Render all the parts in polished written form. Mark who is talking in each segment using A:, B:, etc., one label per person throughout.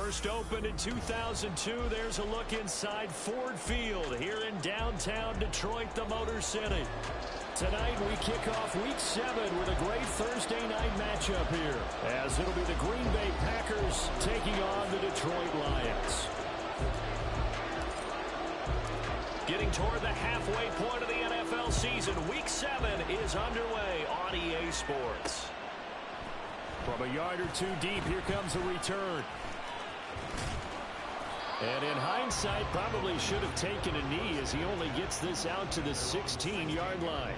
A: First opened in 2002. There's a look inside Ford Field here in downtown Detroit, the Motor City. Tonight we kick off Week 7 with a great Thursday night matchup here, as it'll be the Green Bay Packers taking on the Detroit Lions. Getting toward the halfway point of the NFL season, Week 7 is underway on EA Sports. From a yard or two deep, here comes a return. And in hindsight, probably should have taken a knee as he only gets this out to the 16-yard line.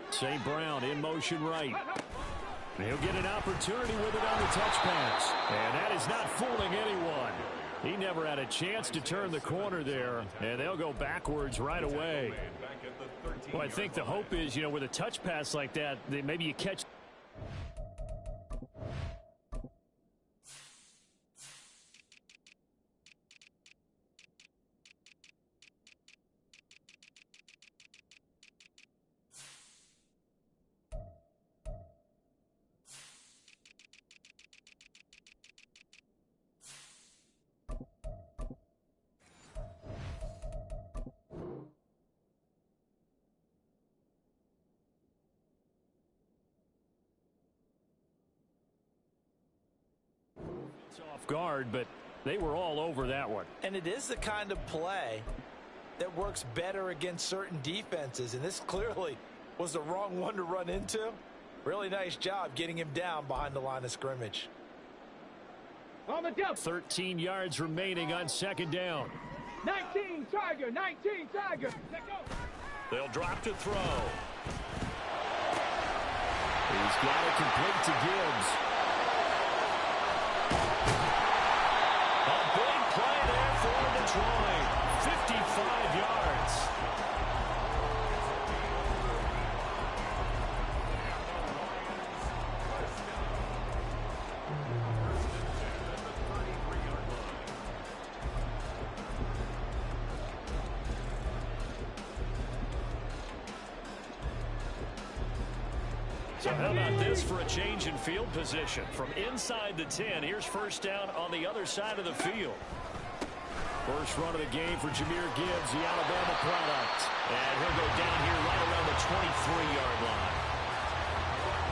A: St. Brown in motion right. He'll get an opportunity with it on the touch pass. And that is not fooling anyone. He never had a chance to turn the corner there, and they'll go backwards right away. Well, I think the hope is, you know, with a touch pass like that, maybe you catch. Off guard, but they were all over that one.
B: And it is the kind of play that works better against certain defenses, and this clearly was the wrong one to run into. Really nice job getting him down behind the line of scrimmage.
A: 13 yards remaining on second down.
C: 19 Tiger, 19 Tiger.
A: They'll drop to throw. He's got it complete to Gibbs. Detroit, 55 yards. So how about this for a change in field position? From inside the 10, here's first down on the other side of the field. First run of the game for Jahmyr Gibbs, the Alabama product. And he'll go down here right around the 23-yard line.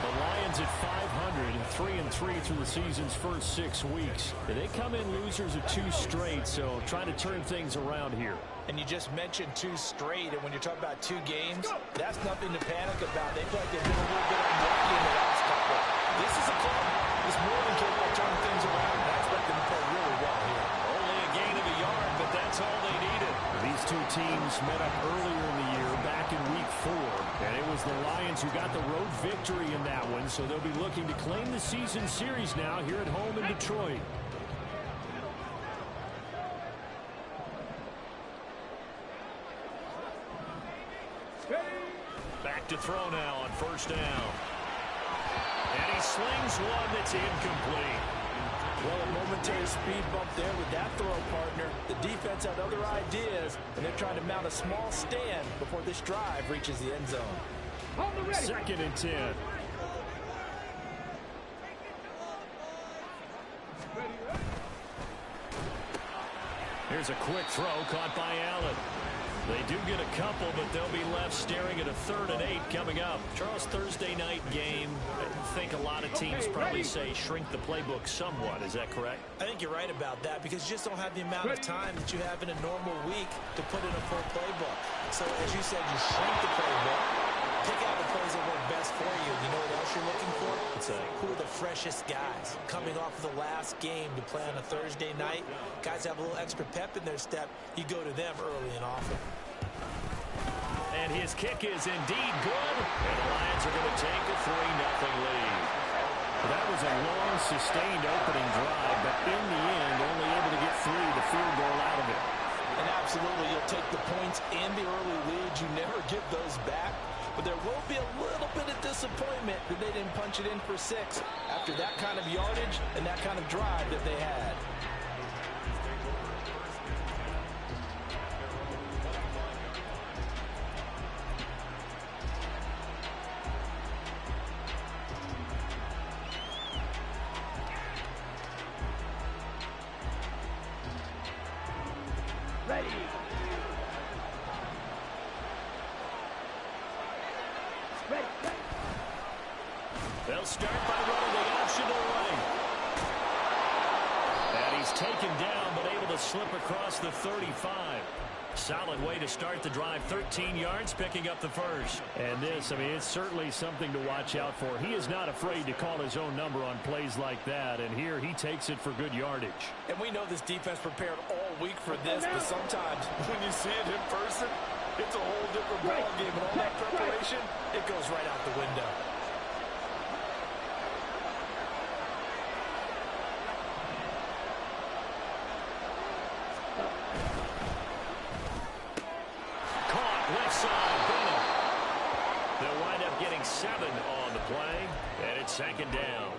A: The Lions at 500, 3-3 through the season's first 6 weeks. They come in losers of 2 straight, so trying to turn things around here.
B: And you just mentioned 2 straight, and when you're talking about 2 games, that's nothing to panic about. They feel like they've been a little bit unlucky in the last couple. This is a club that's more than capable of turning things around, and I expect them to play really well here.
A: Only a gain of a yard, but that's all they needed. These 2 teams met up earlier in the year, back in Week 4, and it was the Lions who got the road victory in that one, so they'll be looking to claim the season series now here at home in Detroit. Back to throw now on first down. And he slings one that's incomplete.
B: Well, a momentary speed bump there with that throw, partner. The defense had other ideas, and they're trying to mount a small stand before this drive reaches the end zone.
A: Second and 10. Here's a quick throw caught by Allen. They do get a couple, but they'll be left staring at a 3rd and 8 coming up. Charles, Thursday night game, I think a lot of teams probably say shrink the playbook somewhat. Is that correct?
B: I think you're right about that because you just don't have the amount of time that you have in a normal week to put in a full playbook. So, as you said, you shrink the playbook, pick out the plays that work best for you. You know what else you're looking for? Who are the freshest guys coming off of the last game to play on a Thursday night? Guys have a little extra pep in their step. You go to them early and often.
A: And his kick is indeed good. And the Lions are going to take a 3-0 lead. Well, that was a long, sustained opening drive, but in the end, only able to get three, the field goal out of it.
B: And absolutely, you'll take the points and the early lead. You never give those back. But there will be a little bit of disappointment that they didn't punch it in for 6 after that kind of yardage and that kind of drive that they had.
C: Ready.
A: They'll start by running the option to right. And he's taken down, but able to slip across the 35. Solid way to start the drive. 13 yards, picking up the first. And this, I mean, it's certainly something to watch out for. He is not afraid to call his own number on plays like that. And here he takes it for good yardage.
B: And we know this defense prepared all week for this, but sometimes when you see it in person, it's a whole different ballgame. And all that preparation, it goes right out the window.
A: Left side, Bennett. They'll wind up getting 7 on the play, and it's 2nd down.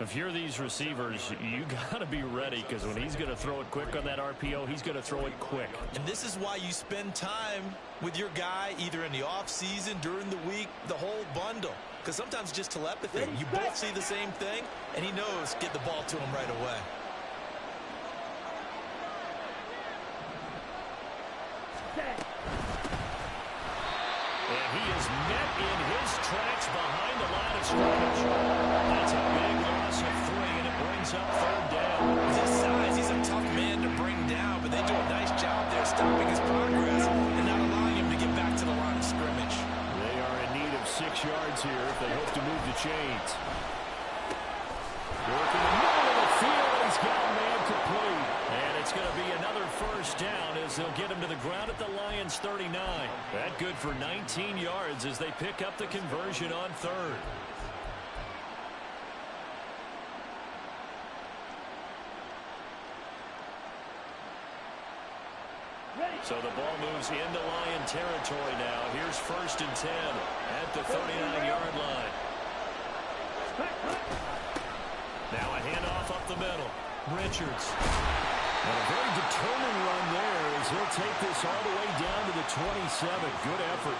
A: If you're these receivers, you got to be ready, because when he's going to throw it quick on that RPO, he's going to throw it quick.
B: And this is why you spend time with your guy either in the offseason, during the week, the whole bundle. Because sometimes just telepathy. You both see the same thing, and he knows get the ball to him right away.
A: And he is met in his tracks behind the line of scrimmage. That's a big loss of 3, and it brings up 3rd down.
B: With his size, he's a tough man to bring down, but they do a nice job there stopping his progress and not allowing him to get back to the line of scrimmage.
A: They are in need of 6 yards here if they hope to move the chains. Working the middle of the field, and he's got a man complete. And it's going to be another 1st down as they'll get him to the ground at the Lions' 39. That good for 19 yards as they pick up the conversion on 3rd. So the ball moves into Lion territory now. Here's 1st and 10 at the 39-yard line. Now a handoff up the middle. Richards. And a very determined run there as he'll take this all the way down to the 27. Good effort.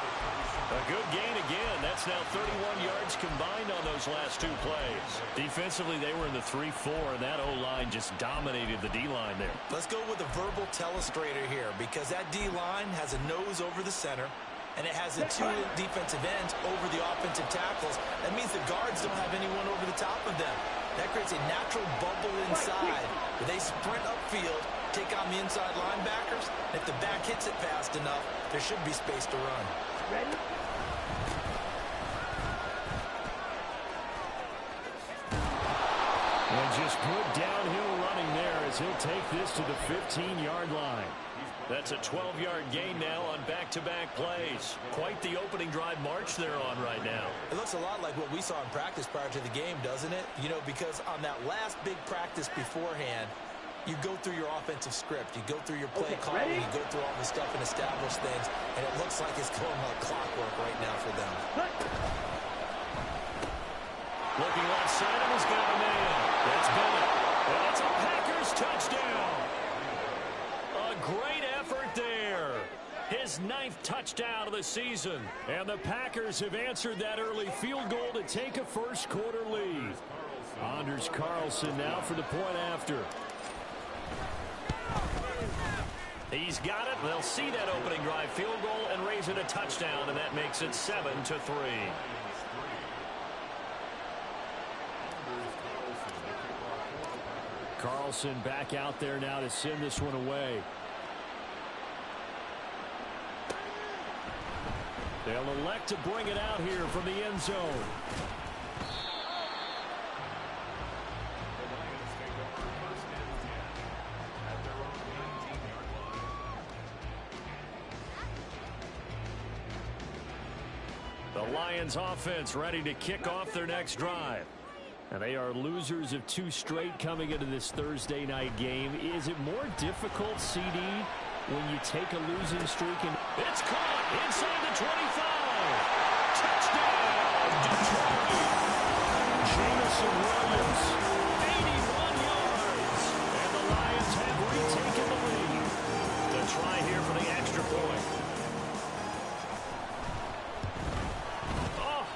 A: A good gain again. That's now 31 yards combined on those last 2 plays. Defensively, they were in the 3-4, and that O-line just dominated the D-line there.
B: Let's go with a verbal telestrator here, because that D-line has a nose over the center, and it has the 2 defensive ends over the offensive tackles. That means the guards don't have anyone over the top of them. That creates a natural bubble inside where they sprint upfield, take on the inside linebackers. If the back hits it fast enough, there should be space to run.
C: Ready?
A: And just good downhill running there as he'll take this to the 15-yard line. That's a 12-yard gain now on back-to-back plays. Quite the opening drive march they're on right now.
B: It looks a lot like what we saw in practice prior to the game, doesn't it? You know, because on that last big practice beforehand, you go through your offensive script, you go through your play calling, you go through all the stuff and establish things, and it looks like it's going like clockwork right now for them.
A: Looking left side, and he's got a man. That's Bennett. And it's a Packers touchdown. A great effort there. His 9th touchdown of the season. And the Packers have answered that early field goal to take a first-quarter lead. Anders Carlson now for the point after. He's got it. They'll see that opening drive field goal and raise it a touchdown, and that makes it 7-3. Carlson back out there now to send this one away. They'll elect to bring it out here from the end zone. The Lions offense ready to kick off their next drive. And they are losers of 2 straight coming into this Thursday night game. Is it more difficult, CD, when you take a losing streak? And it's caught inside the 25. Touchdown, Detroit. Jameson Williams, 81 yards. And the Lions have retaken the lead. The try here for the extra point.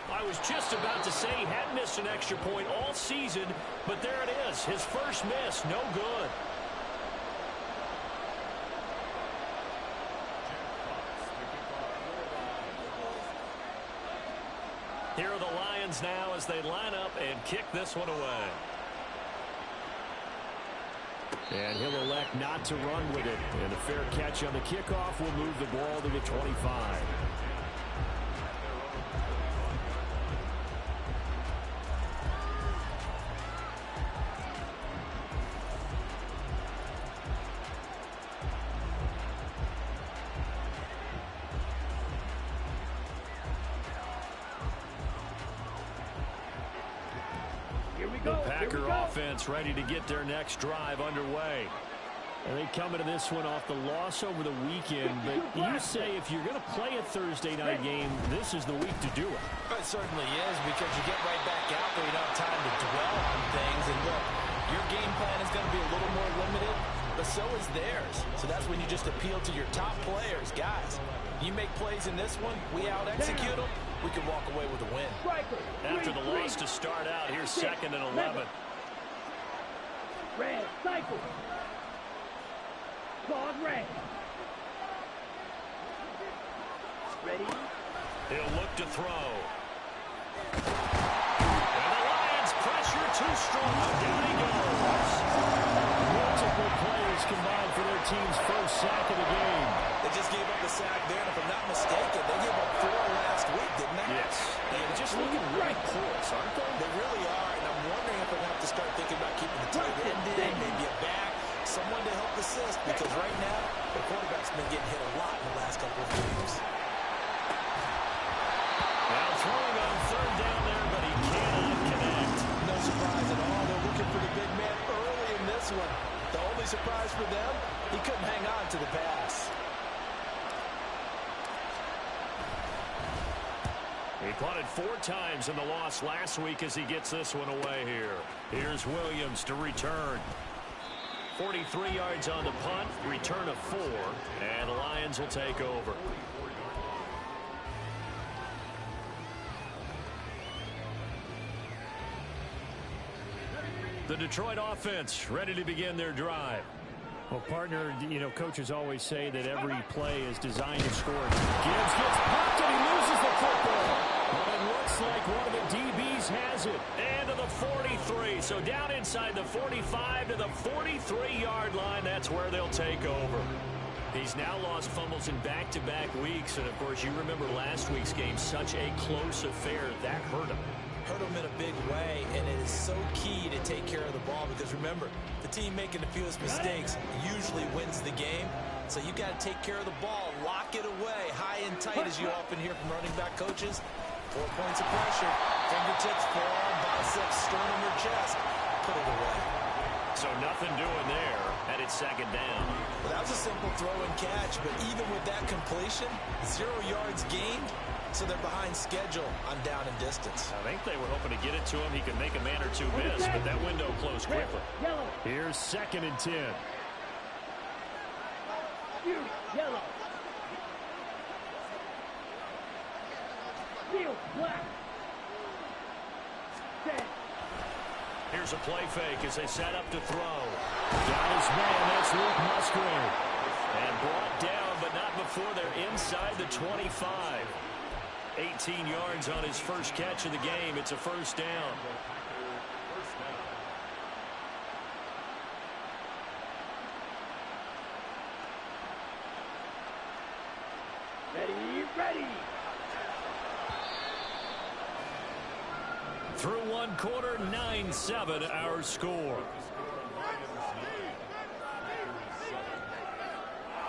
A: I was just about to say he hadn't missed an extra point all season, but there it is. His first miss, no good. Here are the Lions now as they line up and kick this one away. And he'll elect not to run with it. And a fair catch on the kickoff will move the ball to the 25. The Packer offense ready to get their next drive underway. And they come into this one off the loss over the weekend. But you say if you're going to play a Thursday night game, this is the week to do it.
B: It certainly is, because you get right back out there. You don't have time to dwell on things. And look, your game plan is going to be a little more limited, but so is theirs. So that's when you just appeal to your top players. Guys, you make plays in this one, we out-execute them, we can walk away with a win.
A: After the loss to start out, here's 2nd and 11.
C: Red, cycle. Claude red. Ready?
A: He'll look to throw. And the Lions pressure too strong. Down he goes. Multiple players combined for their team's first sack of the game.
B: They just gave up the sack there, and if I'm not mistaken, they gave up 4 last week, didn't they?
A: Yes. And just looking really porous, aren't they?
B: They really are, and I'm wondering if they're going to have to start thinking about keeping the tight end in, maybe a back, someone to help assist, because right now, the quarterback's been getting hit a lot in the last couple of games.
A: Now throwing on 3rd down there, but he cannot connect.
B: No surprise at all. They're looking for the big man early in this one. The only surprise for them, he couldn't hang on to the pass.
A: He punted 4 times in the loss last week as he gets this one away here. Here's Williams to return. 43 yards on the punt, return of 4, and the Lions will take over. The Detroit offense ready to begin their drive. Well, partner, you know, coaches always say that every play is designed to score. Gibbs gets popped and he loses the football. Well, it looks like one of the DBs has it. And to the 43. So down inside the 45 to the 43-yard line. That's where they'll take over. He's now lost fumbles in back-to-back weeks. And, of course, you remember last week's game, such a close affair. That hurt him.
B: Hurt him in a big way, and it is so key to take care of the ball, because remember, the team making the fewest mistakes usually wins the game. So you got to take care of the ball, lock it away, high and tight, as you often hear from running back coaches. 4 points of pressure, fingertips, forearm, biceps, sternum, or chest. Put it away.
A: So nothing doing there, and it's 2nd down.
B: Well, that was a simple throw and catch, but even with that completion, 0 yards gained. So they're behind schedule on down and distance.
A: I think they were hoping to get it to him. He could make a man or 2 miss, but that window closed quickly. Here's 2nd and 10.
C: Yellow. Field black. Set.
A: Here's a play fake as they set up to throw. Got his man. That's Luke Musgrave. And brought down, but not before they're inside the 25. 18 yards on his first catch of the game. It's a 1st down.
C: Ready.
A: Through 1 quarter, 9-7 our score.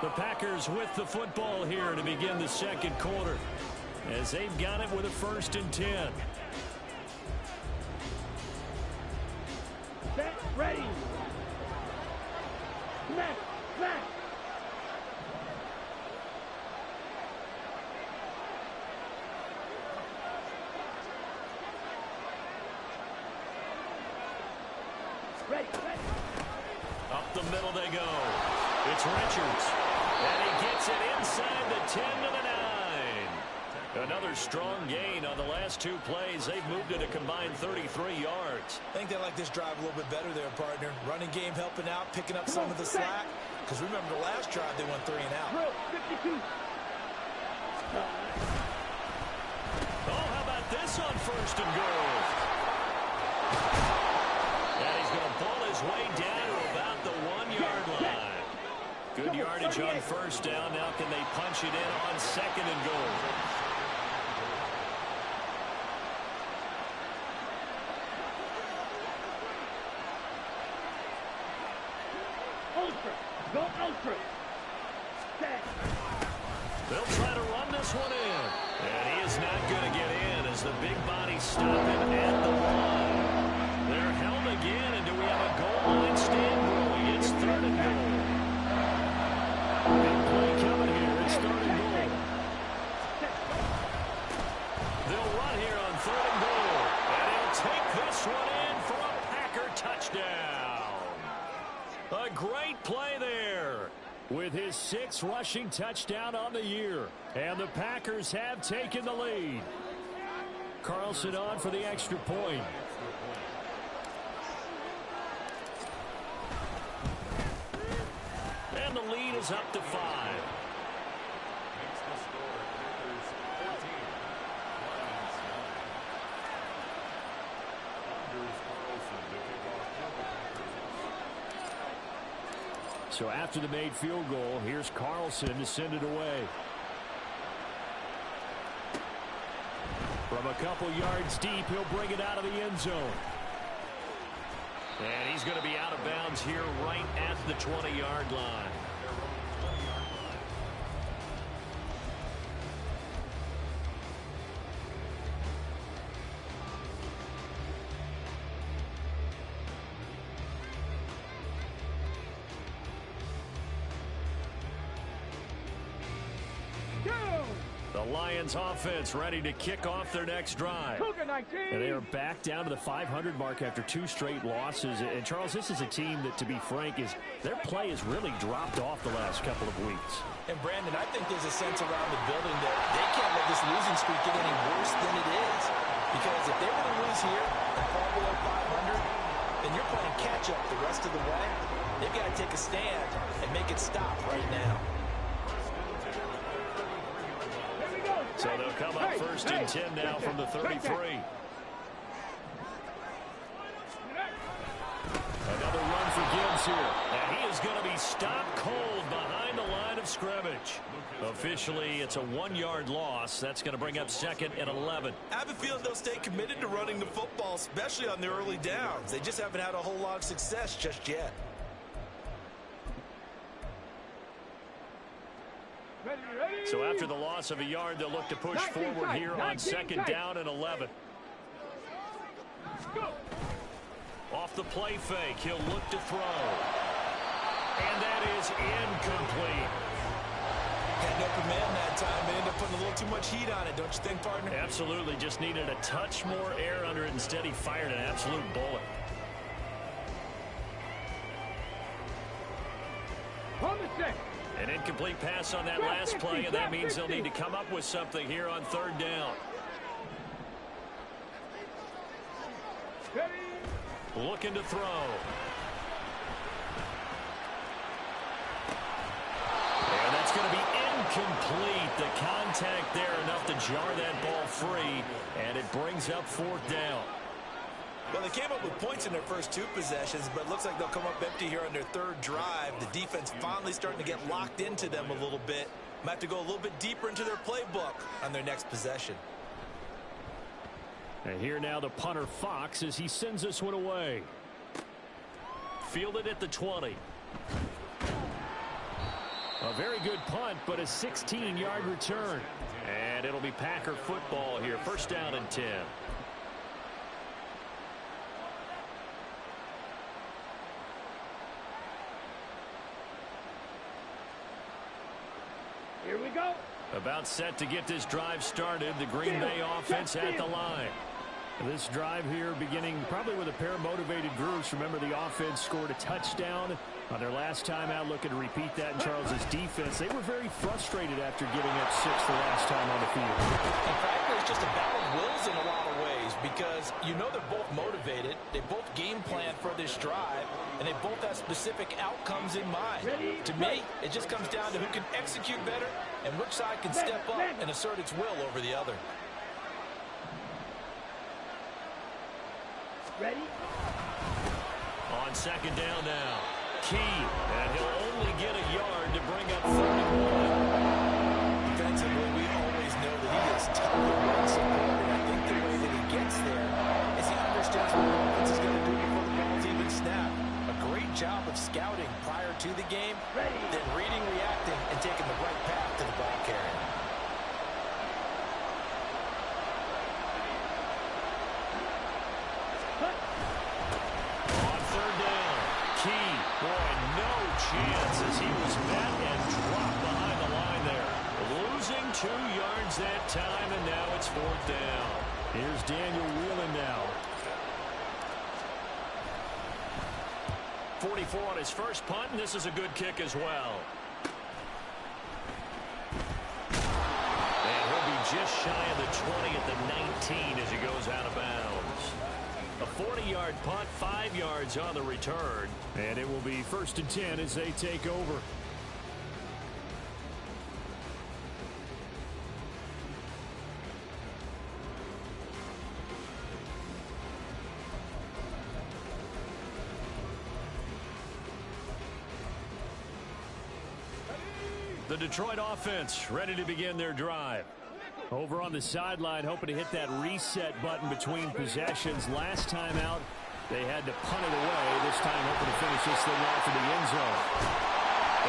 A: The Packers with the football here to begin the 2nd quarter, as they've got it with a 1st and 10.
C: Set. Ready. Smash. Smash. Ready. Ready.
A: Up the middle they go. It's Richards. And he gets it inside the 10 to the 9. Another strong gain on the last two plays. They've moved it a combined 33 yards.
B: I think they like this drive a little bit better there, partner. Running game helping out, picking up some of the slack. Because remember the last drive, they went 3 and out.
C: Drill. 52.
A: Oh, how about this on first and goal? And he's going to pull his way down to about the 1-yard line. Good yardage on first down. Now can they punch it in on second and goal?
C: Ultra. Go ultra. Set.
A: They'll try to run this one in. And he is not going to get in as the big body stop him at the line. They're held again, and do we have a goal line stand brewing? It's third and goal. Big play coming here. It's third and goal. They'll run here on third and goal. And he'll take this one in for a Packer touchdown. A great play there with his 6th rushing touchdown on the year. And the Packers have taken the lead. Carlson on for the extra point. And the lead is up to 5. So after the made field goal, here's Carlson to send it away. From a couple yards deep, he'll bring it out of the end zone. And he's going to be out of bounds here right at the 20-yard line. The Lions offense ready to kick off their next drive. And they are back down to the 500 mark after 2 straight losses. And Charles, this is a team that, to be frank, their play has really dropped off the last couple of weeks.
B: And Brandon, I think there's a sense around the building that they can't let this losing streak get any worse than it is. Because if they were to lose here and fall below 500, then you're playing catch up the rest of the way. They've got to take a stand and make it stop right now.
A: So they'll come up first and 10 now from the 33. Another run for Gibbs here. And he is going to be stopped cold behind the line of scrimmage. Officially, it's a 1-yard loss. That's going to bring up second and 11.
B: I have a feeling they'll stay committed to running the football, especially on their early downs. They just haven't had a whole lot of success just yet.
A: So after the loss of a yard, they'll look to push forward here on second down and 11. Off the play fake, he'll look to throw. And that is incomplete.
B: Had no command that time. They ended up putting a little too much heat on it, don't you think, partner?
A: Absolutely. Just needed a touch more air under it. Instead, he fired an absolute bullet.
C: On the set.
A: An incomplete pass on that last play, and that means they'll need to come up with something here on third down. Looking to throw. And that's going to be incomplete. The contact there enough to jar that ball free, and it brings up fourth down.
B: Well, they came up with points in their first 2 possessions, but it looks like they'll come up empty here on their third drive. The defense finally starting to get locked into them a little bit. Might have to go a little bit deeper into their playbook on their next possession.
A: And here now the punter Fox as he sends this one away. Fielded at the 20. A very good punt, but a 16-yard return. And it'll be Packer football here. First down and 10.
C: Here we go.
A: About set to get this drive started. The Green Bay offense at the line. This drive here beginning probably with a pair of motivated groups. Remember, the offense scored a touchdown on their last time out. Looking to repeat that in Charles's defense. They were very frustrated after giving up 6 the last time on the field.
B: And frankly, it's just a battle of wills in a lot of ways because you know they're both motivated. They both game plan for this drive, and they both have specific outcomes in mind. To me, it just comes down to who can execute better and which side can step up and assert its will over the other.
C: Ready?
A: On second down now. Key, and he'll only get a yard to bring up 31.
B: Defensively, we always know that he is totally run support, and I think the way that he gets there is he understands what the offense is going to do before the ball's even snapped. A great job of scouting prior to the game, then reading, reacting, and taking the right path to the ball carrier.
A: Chance as he was met and dropped behind the line there. Losing 2 yards that time, and now it's 4th down. Here's Daniel Whelan now. 44 on his first punt, and this is a good kick as well. And he'll be just shy of the 20 at the 19 as he goes out of bounds. A 40-yard punt, 5 yards on the return. And it will be 1st and 10 as they take over. The Detroit offense ready to begin their drive. Over on the sideline, hoping to hit that reset button between possessions. Last time out, they had to punt it away. This time, hoping to finish this thing off in the end zone.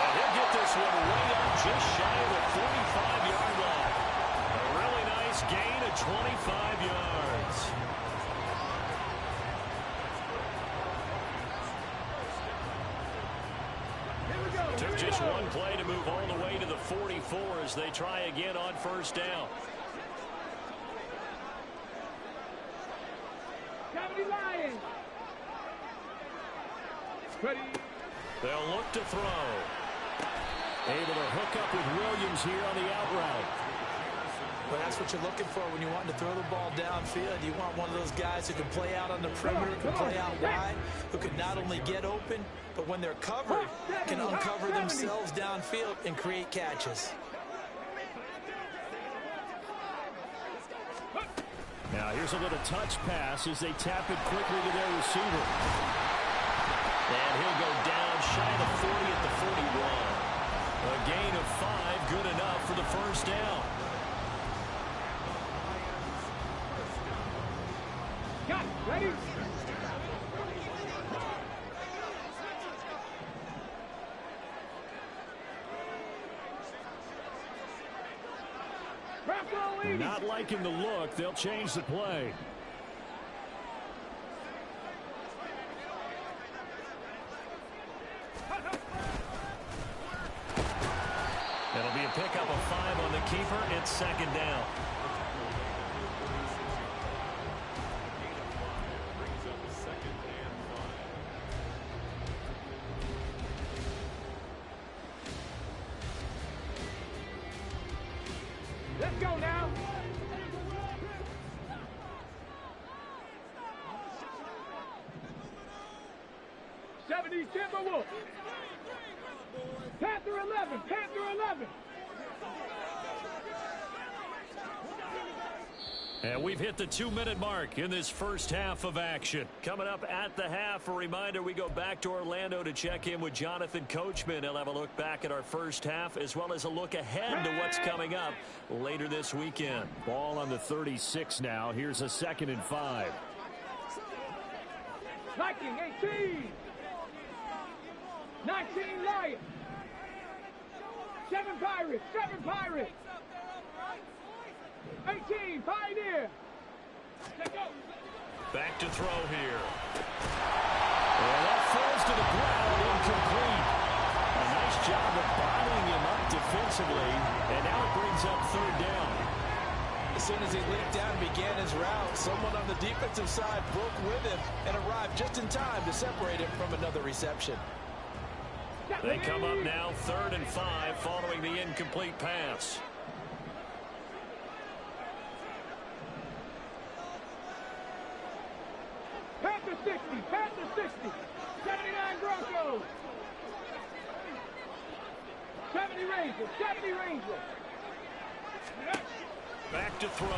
A: And he'll get this one way up just shy of the 45-yard line. A really nice gain of 25 yards. Took just one play to move all the way to the 44 as they try again on 1st down.
C: Lions. Ready.
A: They'll look to throw. Able to hook up with Williams here on the out route.
B: Well, that's what you're looking for when you want to throw the ball downfield. You want one of those guys who can play out on the perimeter, can play out wide, who can not only get open, but when they're covered, can uncover themselves downfield and create catches.
A: Now here's a little touch pass as they tap it quickly to their receiver. And he'll go down shy of the 40 at the 41. A gain of 5, good enough for the 1st down.
C: Got it. Ready?
A: Not liking the look. They'll change the play. It'll be a pickup of 5 on the keeper. It's 2nd down.
C: Let's go now. Timberwolves. Panther 11. Panther 11.
A: And we've hit the 2-minute mark in this first half of action. Coming up at the half, a reminder, we go back to Orlando to check in with Jonathan Coachman. He'll have a look back at our first half as well as a look ahead to what's coming up later this weekend. Ball on the 36 now. Here's a 2nd and 5.
C: Viking 18. 19 Lions. 7 Pirates. 7 Pirates. 18 Pioneer. Let's go.
A: Back to throw here. And that falls to the ground, incomplete. A nice job of bodying him up defensively, and now it brings up third down.
B: As soon as he leaped down and began his route, someone on the defensive side broke with him and arrived just in time to separate him from another reception.
A: They come up now 3rd and 5 following the incomplete pass.
C: Panther 60, Panther 60, 79 Broncos. 70 Rangers, 70 Rangers.
A: Back to throw.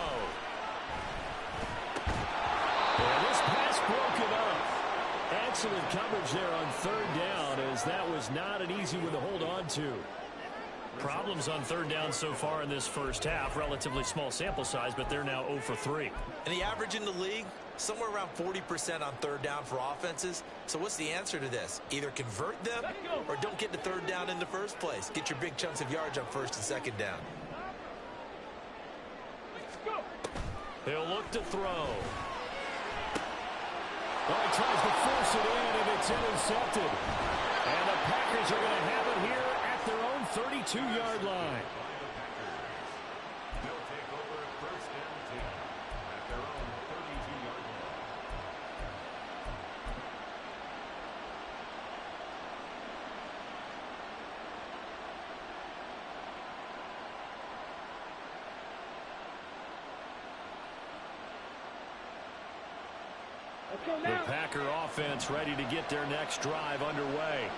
A: And this pass broken up. Excellent coverage there on 3rd down, as that was not an easy one to hold on to. Problems on 3rd down so far in this first half. Relatively small sample size, but they're now 0 for 3.
B: And the average in the league, somewhere around 40% on 3rd down for offenses. So what's the answer to this? Either convert them or don't get to 3rd down in the first place. Get your big chunks of yards on 1st and 2nd down.
A: He'll look to throw. Oh, he tries to force it in, and it's intercepted. And the Packers are going to have it here at their own 32-yard line.
D: They'll take over at 1st and 10 at their own 32-yard line.
A: The Packer offense ready to get their next drive underway.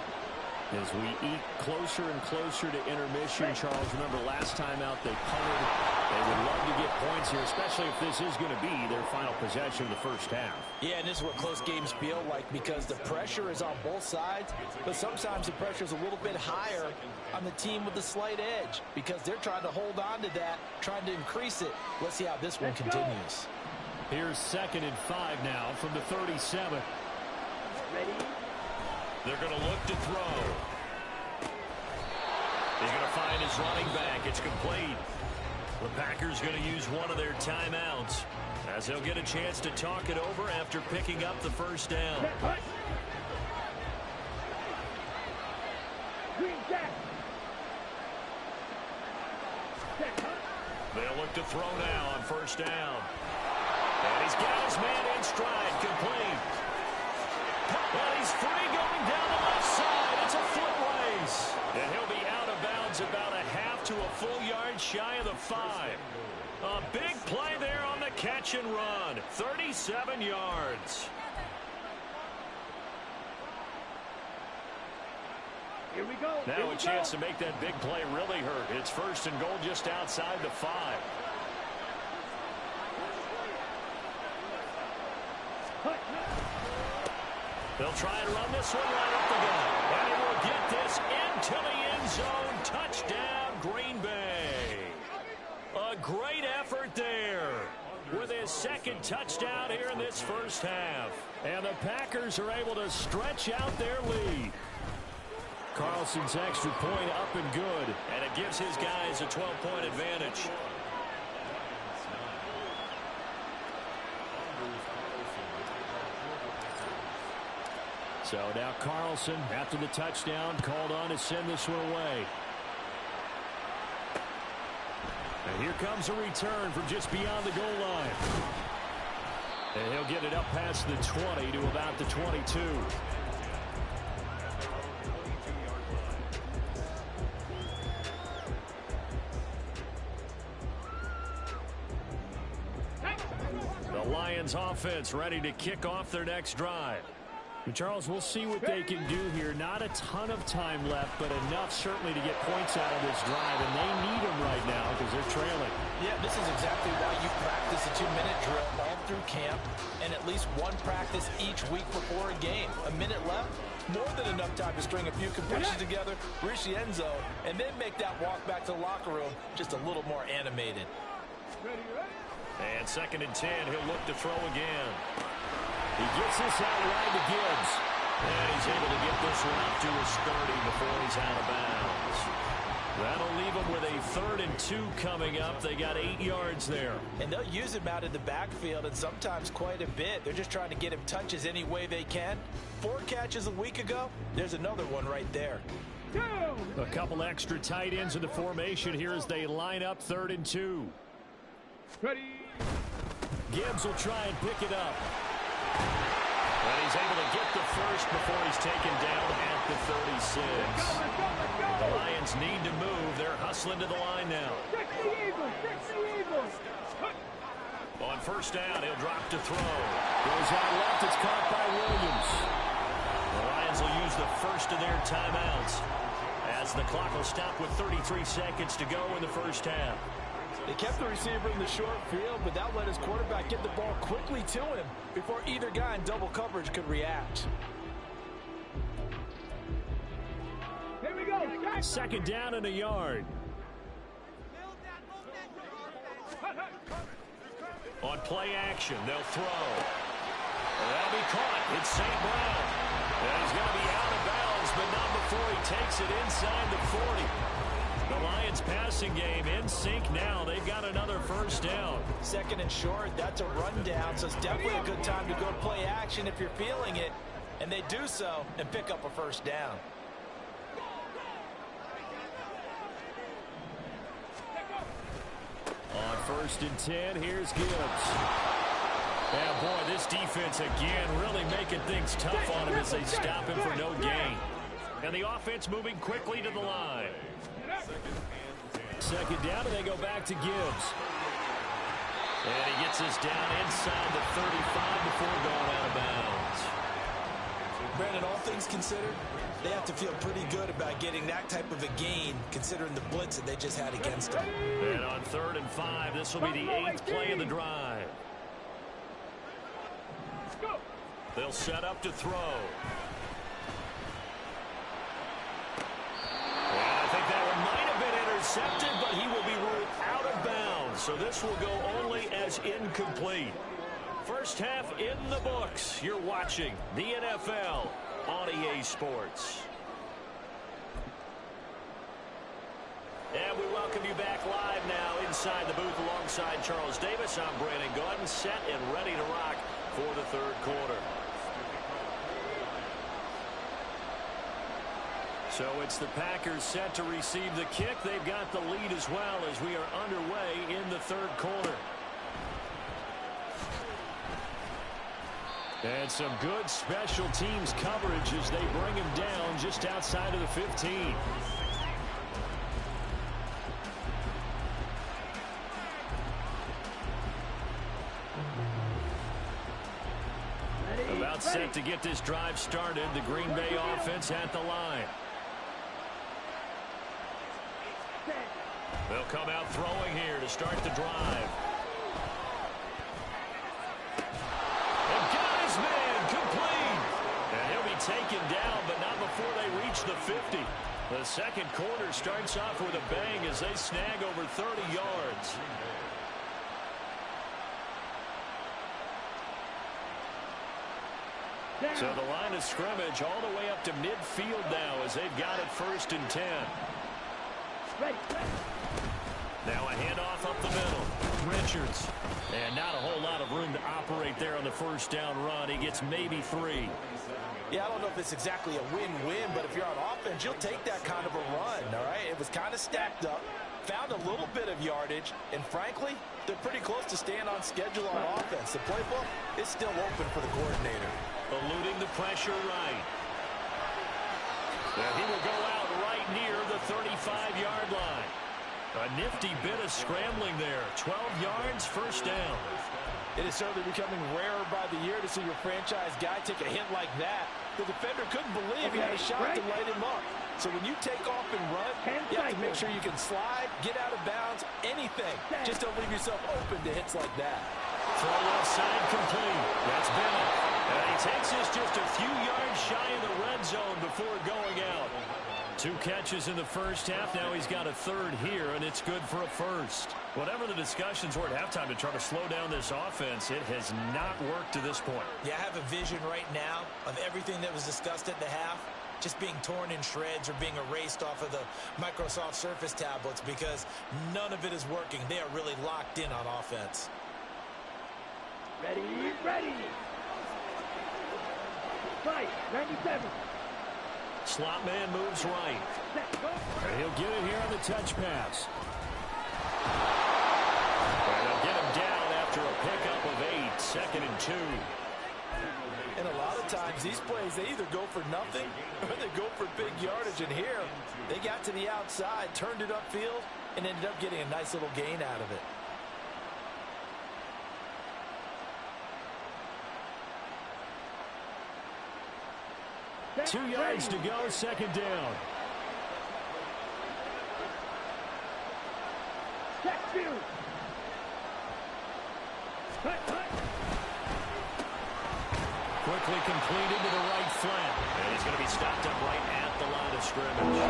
A: As we eat closer and closer to intermission, Charles, remember last time out they punted. They would love to get points here, especially if this is going to be their final possession of the first half.
B: Yeah, and this is what close games feel like, because the pressure is on both sides, but sometimes the pressure is a little bit higher on the team with the slight edge, because they're trying to hold on to that, trying to increase it. Let's see how this one continues.
A: Here's 2nd and 5 now from the 37.
C: Ready?
A: They're going to look to throw. He's going to find his running back. It's complete. The Packers going to use one of their timeouts, as they'll get a chance to talk it over after picking up the first down.
C: Green jack.
A: They'll look to throw now on 1st down. And he's got his man in stride, complete. And he's free going down the left side. It's a foot race. And he'll be out of bounds about a half to a full yard shy of the 5. A big play there on the catch and run. 37 yards.
C: Here we go.
A: Now a chance to make that big play really hurt. It's 1st and goal just outside the 5. They'll try and run this one right up the gut. And he will get this into the end zone. Touchdown, Green Bay. A great effort there with his 2nd touchdown here in this first half. And the Packers are able to stretch out their lead. Carlson's extra point up and good. And it gives his guys a 12-point advantage. So now Carlson, after the touchdown, called on to send this one away. And here comes a return from just beyond the goal line. And he'll get it up past the 20 to about the 22. The Lions offense ready to kick off their next drive. And Charles, we'll see what they can do here. Not a ton of time left, but enough certainly to get points out of this drive, and they need them right now because they're trailing.
B: Yeah, this is exactly why you practice a 2-minute drill all through camp, and at least one practice each week before a game. A minute left, more than enough time to string a few compressions together, reach the end zone, and then make that walk back to the locker room just a little more animated.
A: And 2nd and 10, he'll look to throw again. He gets this out wide to Gibbs. And he's able to get this one up to his 30 before he's out of bounds. That'll leave him with a 3rd and 2 coming up. They got 8 yards there.
B: And they'll use him out in the backfield, and sometimes quite a bit. They're just trying to get him touches any way they can. 4 catches a week ago. There's another one right there.
C: 2.
A: A couple extra tight ends in the formation here as they line up 3rd and 2.
C: Ready.
A: Gibbs will try and pick it up. And he's able to get the first before he's taken down at the 36.
C: Let's go.
A: The Lions need to move. They're hustling to the line now.
C: Fix the Eagles. Fix the Eagles.
A: On 1st down, he'll drop to throw. Goes out left. It's caught by Williams. The Lions will use the first of their timeouts as the clock will stop with 33 seconds to go in the 1st half.
B: They kept the receiver in the short field, but that let his quarterback get the ball quickly to him before either guy in double coverage could react.
C: Here we go.
A: 2nd down and a yard. On play action, they'll throw. That'll be caught. It's St. Brown. And he's going to be out of bounds, but not before he takes it inside the 40. The Lions passing game in sync now. They've got another 1st down.
B: 2nd and short, that's a rundown, so it's definitely a good time to go play action if you're feeling it. And they do so and pick up a 1st down.
A: On 1st and 10, here's Gibbs. Yeah, boy, this defense again really making things tough on him as they stop him for no gain. And the offense moving quickly to the line. 2nd down, and they go back to Gibbs. And he gets us down inside the 35 before going out of bounds.
B: Brandon, all things considered, they have to feel pretty good about getting that type of a gain considering the blitz that they just had against them.
A: And on 3rd and 5, this will be the 8th play of the drive. They'll set up to throw. And I think that one might have been intercepted, but he will be ruled out of bounds. So this will go only as incomplete. 1st half in the books. You're watching the NFL on EA Sports. And we welcome you back live now inside the booth alongside Charles Davis. I'm Brandon Gordon, set and ready to rock for the 3rd quarter. So it's the Packers set to receive the kick. They've got the lead as well as we are underway in the 3rd quarter. And some good special teams coverage as they bring him down just outside of the 15. About set to get this drive started. The Green Bay offense at the line. They'll come out throwing here to start the drive. And got his man complete. And he'll be taken down, but not before they reach the 50. The 2nd quarter starts off with a bang as they snag over 30 yards. So the line of scrimmage all the way up to midfield now as they've got it 1st and 10. Now a handoff up the middle. Richards. And not a whole lot of room to operate there on the 1st down run. He gets maybe 3.
B: Yeah, I don't know if it's exactly a win-win, but if you're on offense, you'll take that kind of a run, all right? It was kind of stacked up, found a little bit of yardage, and frankly, they're pretty close to staying on schedule on offense. The playbook is still open for the coordinator.
A: Eluding the pressure right. And he will go out right near the 35-yard line. A nifty bit of scrambling there. 12 yards, 1st down.
B: It is certainly becoming rarer by the year to see your franchise guy take a hit like that. The defender couldn't believe he had a shot to light him up. So when you take off and run, you have to make sure you can slide, get out of bounds, anything. Just don't leave yourself open to hits like that.
A: Throw left side complete. That's Bennett. And he takes us just a few yards shy of the red zone before going out. 2 catches in the 1st half. Now he's got a 3rd here, and it's good for a 1st. Whatever the discussions were at halftime to try to slow down this offense, it has not worked to this point.
B: Yeah, I have a vision right now of everything that was discussed at the half just being torn in shreds or being erased off of the Microsoft Surface tablets because none of it is working. They are really locked in on offense.
C: Ready. Fight, 97.
A: Slot man moves right. And he'll get it here on the touch pass. And they'll get him down after a pickup of 8, 2nd and 2.
B: And a lot of times, these plays, they either go for nothing or they go for big yardage. And here, they got to the outside, turned it upfield, and ended up getting a nice little gain out of it.
A: 2 yards to go, 2nd down. Quickly completed to the right flat. And he's going to be stopped up right at the line of scrimmage.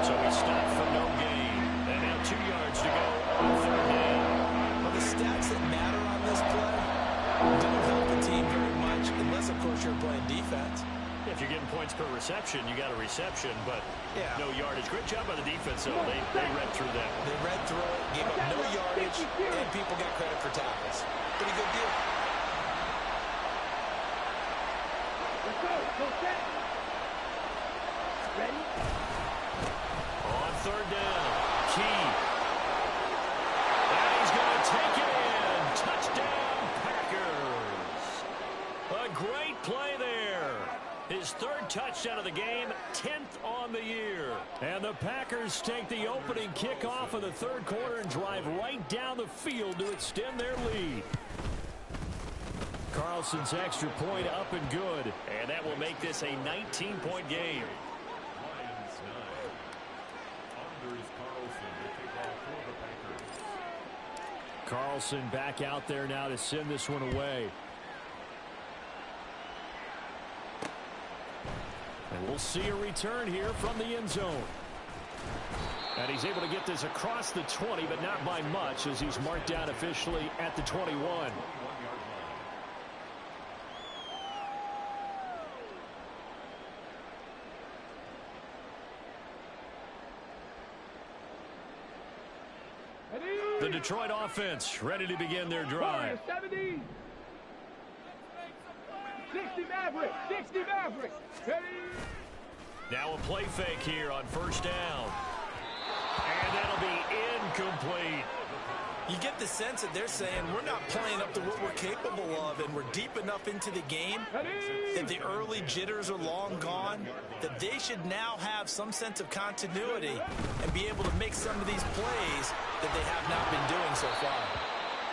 A: So he stopped for no gain. And now 2 yards to go on 3rd down.
B: Well, the stats that matter on this play don't help the team very much unless, of course, you're playing defense.
A: If you're getting points per reception, you got a reception, but no yardage. Great job by the defense, though. They read through that.
B: They read through it, gave up no yardage, and people got credit for tackles. Pretty good deal.
C: Let's go. Go set. Ready?
A: On 3rd down, Key. And he's going to take it in. Touchdown, Packers. A great play there. His 3rd touchdown of the game, 10th on the year. And the Packers take the opening kickoff of the 3rd quarter and drive right down the field to extend their lead. Carlson's extra point up and good. And that will make this a 19-point game.
D: Lions 9. Anders Carlson to kick off for the Packers.
A: Carlson back out there now to send this one away. And we'll see a return here from the end zone. And he's able to get this across the 20, but not by much, as he's marked down officially at the 21.
D: 1-yard line.
A: The Detroit offense ready to begin their drive.
C: 70. 60 Maverick. 60 Maverick. Ready?
A: Now a play fake here on 1st down. And that'll be incomplete.
B: You get the sense that they're saying we're not playing up to what we're capable of, and we're deep enough into the game that the early jitters are long gone, that they should now have some sense of continuity and be able to make some of these plays that they have not been doing so far.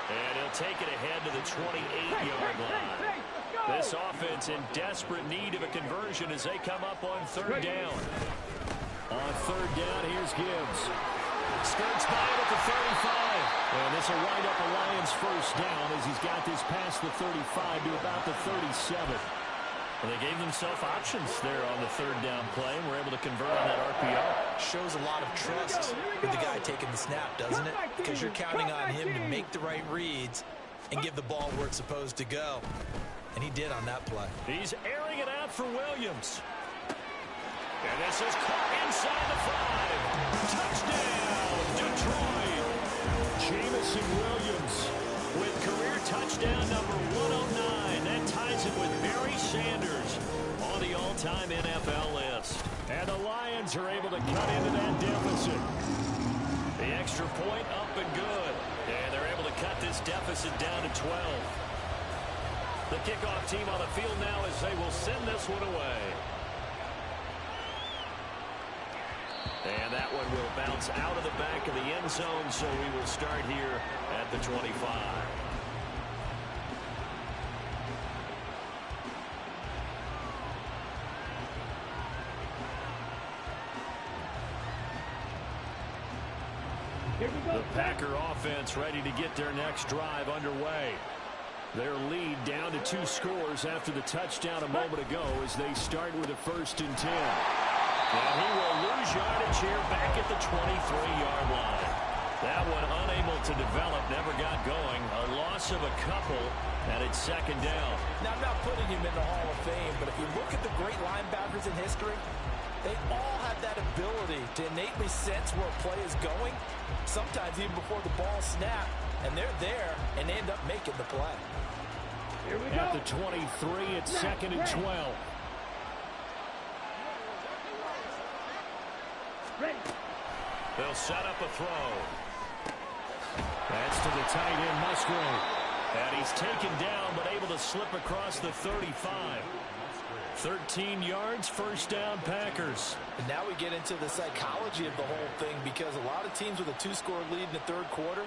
A: And he'll take it ahead to the 28-yard line. This offense in desperate need of a conversion as they come up on 3rd down. On 3rd down, here's Gibbs. Skirts by it at the 35. And this will wind up a Lions 1st down as he's got this past the 35 to about the 37. Well, they gave themselves options there on the 3rd down play and were able to convert on that RPO.
B: Shows a lot of trust with the guy taking the snap, doesn't it? Because you're counting on him to make the right reads and give the ball where it's supposed to go. And he did on that play.
A: He's airing it out for Williams. And this is caught inside the 5. Touchdown, Detroit. Jamison Williams with career touchdown number 109. That ties it with Barry Sanders on the all-time NFL list. And the Lions are able to cut into that deficit. The extra point up and good. And they're able to cut this deficit down to 12. The kickoff team on the field now as they will send this one away. And that one will bounce out of the back of the end zone, so we will start here at the 25. The Packer offense ready to get their next drive underway. Their lead down to 2 scores after the touchdown a moment ago as they start with a 1st and 10. And he will lose yardage here back at the 23-yard line. That one unable to develop, never got going. A loss of a couple, and it's 2nd down.
B: Now, I'm not putting him in the Hall of Fame, but if you look at the great linebackers in history, they all have that ability to innately sense where a play is going, sometimes even before the ball snaps, and they're there, and they end up making the play.
C: Here we
A: At
C: go.
A: the 23, it's 2nd and 12. They'll set up a throw. That's to the tight end, Musgrave. And he's taken down, but able to slip across the 35. 13 yards, first down, Packers.
B: And now we get into the psychology of the whole thing, because a lot of teams with a 2-score lead in the third quarter,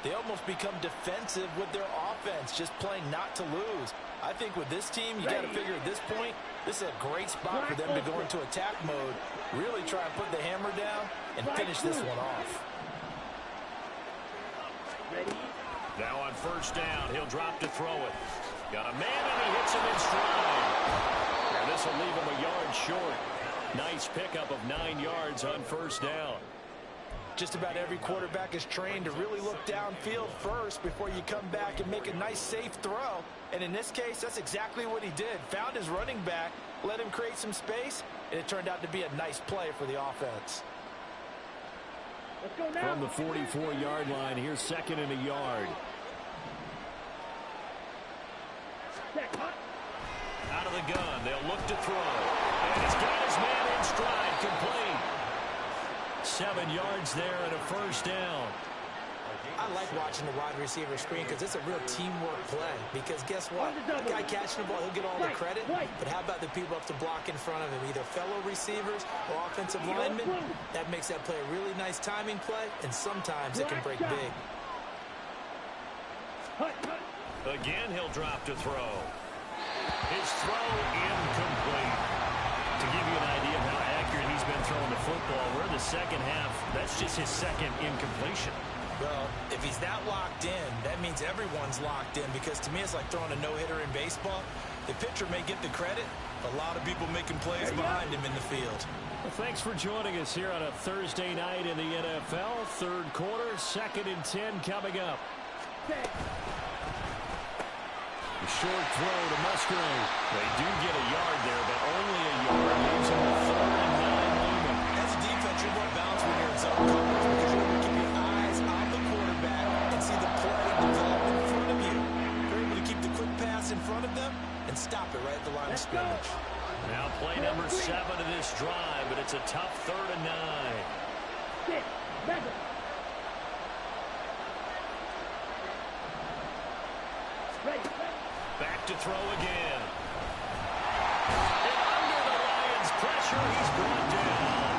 B: they almost become defensive with their offense, just playing not to lose. I think with this team, you got to figure at this point, this is a great spot for them to go into attack mode, really try and put the hammer down and finish this one off.
A: Now on first down, he'll drop to throw it. Got a man, and he hits him in stride. And this will leave him a yard short. Nice pickup of 9 yards on first down.
B: Just about every quarterback is trained to really look downfield first before you come back and make a nice, safe throw. And in this case, that's exactly what he did. Found his running back, let him create some space, and it turned out to be a nice play for the offense.
A: From the 44-yard line, here's second and a yard. Out of the gun, they'll look to throw. And he's got his man in stride, complete. 7 yards there and a first down.
B: I like watching the wide receiver screen because it's a real teamwork play. Because guess what? The guy catching the ball, he'll get all the credit. But how about the people up to block in front of him, either fellow receivers or offensive linemen? That makes that play a really nice timing play, and sometimes it can break big.
A: Again, he'll drop to throw. His throw incomplete. To give you an idea of how accurate he's been throwing the football, we're in the second half. That's just his second incompletion.
B: Well, if he's that locked in, that means everyone's locked in, because to me it's like throwing a no-hitter in baseball. The pitcher may get the credit, a lot of people making plays behind him in the field.
A: Well, thanks for joining us here on a Thursday night in the NFL. Third quarter, 2nd and 10 coming up. A short throw to Musgrave. They do get a yard there, but only a yard. Leaves him with 3rd and 9 leaving.
B: As a defense, you're more balanced when you're in zone coverage, because you're able to keep your eyes on the quarterback and see the play develop in front of you. You're able to keep the quick pass in front of them and stop it right at the line of scrimmage.
A: Now play number 7 of this drive, but it's a tough 3rd and 9. Back to throw again. And under the Lions' pressure, he's brought down.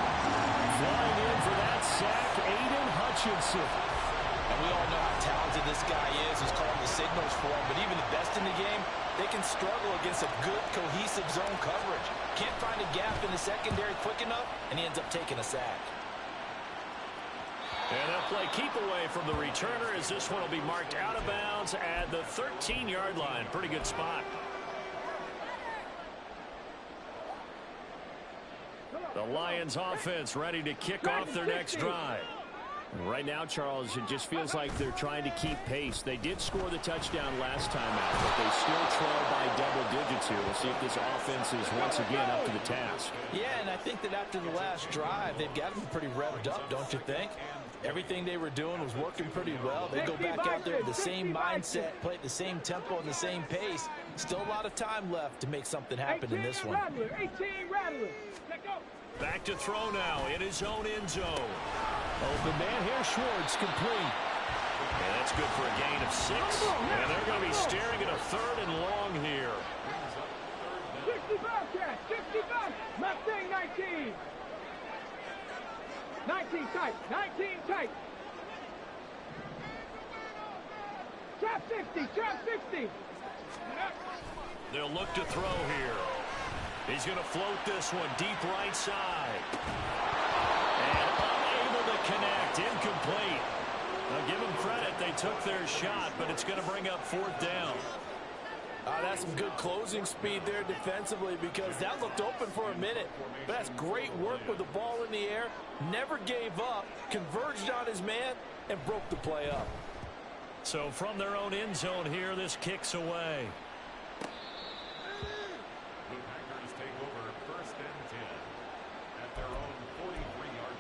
A: Flying in for that sack, Aiden Hutchinson.
B: And we all know how talented this guy is, who's calling the signals for him. But even the best in the game, they can struggle against a good, cohesive zone coverage. Can't find a gap in the secondary quick enough, and he ends up taking a sack.
A: And they'll play keep away from the returner, as this one will be marked out of bounds at the 13-yard line. Pretty good spot. The Lions offense ready to kick off their next drive. Right now, Charles, it just feels like they're trying to keep pace. They did score the touchdown last time out, but they still trail by double digits here. We'll see if this offense is once again up to the task.
B: Yeah, and I think that after the last drive, they've got them pretty revved up, don't you think? Everything they were doing was working pretty well. They go back out there with the same mindset, play at the same tempo and the same pace. Still a lot of time left to make something happen in this one.
A: Back to throw now in his own end zone. Open man here, Schwartz, complete. And that's good for a gain of 6. And they're going to be staring at a 3rd and long here.
C: 65, Cash, 65. Mustang 19. 19 tight, 19 tight. Trap 60, trap 60.
A: They'll look to throw here. He's going to float this one deep right side. And unable to connect, incomplete. Now give them credit, they took their shot, but it's going to bring up 4th down.
B: That's some good closing speed there defensively, because that looked open for a minute. But that's great work with the ball in the air. Never gave up, converged on his man, and broke the play up.
A: So from their own end zone here, this kicks away.
D: The Packers take over 1st and 10 at their own 43-yard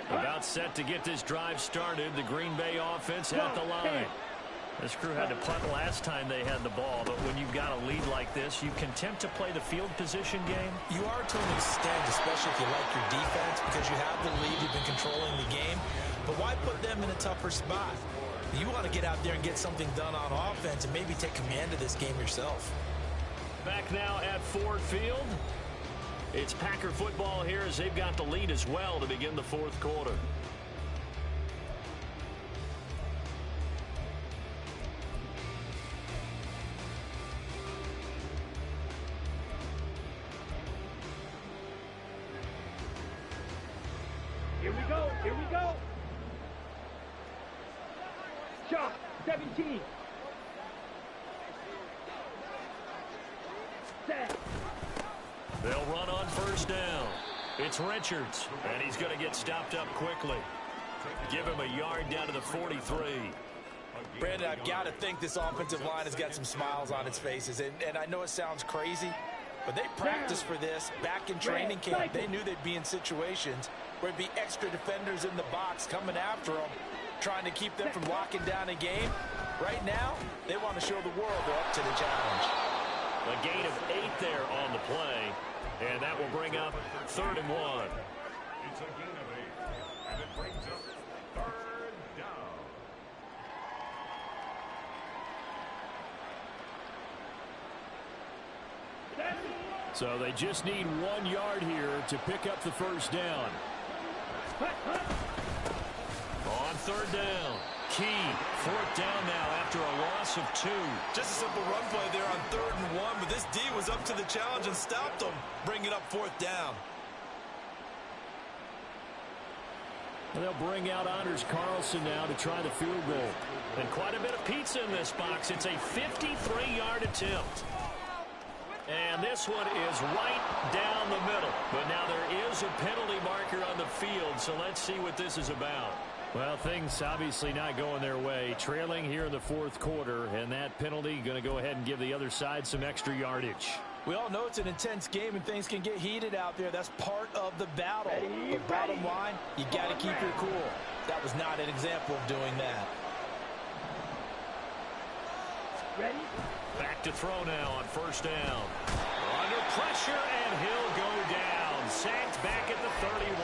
D: line.
A: About set to get this drive started. The Green Bay offense at the line. This crew had to punt last time they had the ball, but when you've got a lead like this, you can attempt to play the field position game.
B: You are to an extent, especially if you like your defense, because you have the lead, you've been controlling the game. But why put them in a tougher spot? You want to get out there and get something done on offense and maybe take command of this game yourself.
A: Back now at Ford Field. It's Packer football here as they've got the lead as well to begin the fourth quarter.
C: Here we go. Here we go. Shot 17. Set.
A: They'll run on first down. It's Richards, and he's going to get stopped up quickly. Give him a yard down to the 43.
B: Brandon, I've got to think this offensive line has got some smiles on its faces. And I know it sounds crazy, but they practiced for this back in training camp. They knew they'd be in situations where it'd be extra defenders in the box coming after them, trying to keep them from locking down a game. Right now, they want to show the world they're up to the challenge.
A: A gain of 8 there on the play, and that will bring up 3rd and 1.
D: It's a gain of 8, and it brings up 3rd down.
A: So they just need 1 yard here to pick up the first down. On 3rd down. Key, 4th down now after a loss of 2.
B: Just a simple run play there on 3rd and 1, but this D was up to the challenge and stopped them, bringing up 4th down.
A: And they'll bring out Anders Carlson now to try the field goal. And quite a bit of pizza in this box. It's a 53-yard attempt. And this one is right down the middle. But now there is a penalty marker on the field, so let's see what this is about. Well, things obviously not going their way. Trailing here in the fourth quarter, and that penalty going to go ahead and give the other side some extra yardage.
B: We all know it's an intense game and things can get heated out there. That's part of the battle. But bottom line, you got to keep your cool. That was not an example of doing that.
C: Ready?
A: Back to throw now on first down. Under pressure, and he'll go down. Sacked back at the 31.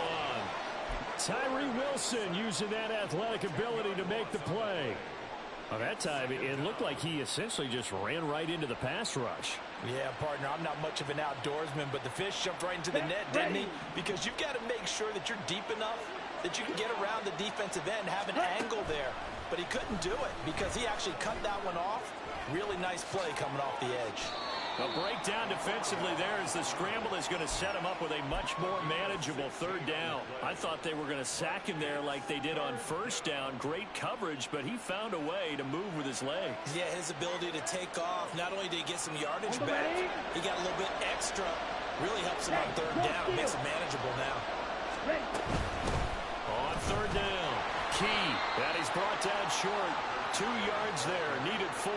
A: Tyree Wilson using that athletic ability to make the play. Well, that time, it looked like he essentially just ran right into the pass rush.
B: Yeah, partner, I'm not much of an outdoorsman, but the fish jumped right into the net, didn't he? Because you've got to make sure that you're deep enough that you can get around the defensive end, have an angle there. But he couldn't do it because he actually cut that one off. Really nice play coming off the edge.
A: A breakdown defensively there as the scramble is going to set him up with a much more manageable 3rd down. I thought they were going to sack him there like they did on first down. Great coverage, but he found a way to move with his legs.
B: Yeah, his ability to take off, not only did he get some yardage back, he got a little bit extra. Really helps him on 3rd down. Makes it manageable now.
A: On 3rd down, Key. That is brought down short. 2 yards there, needed 4.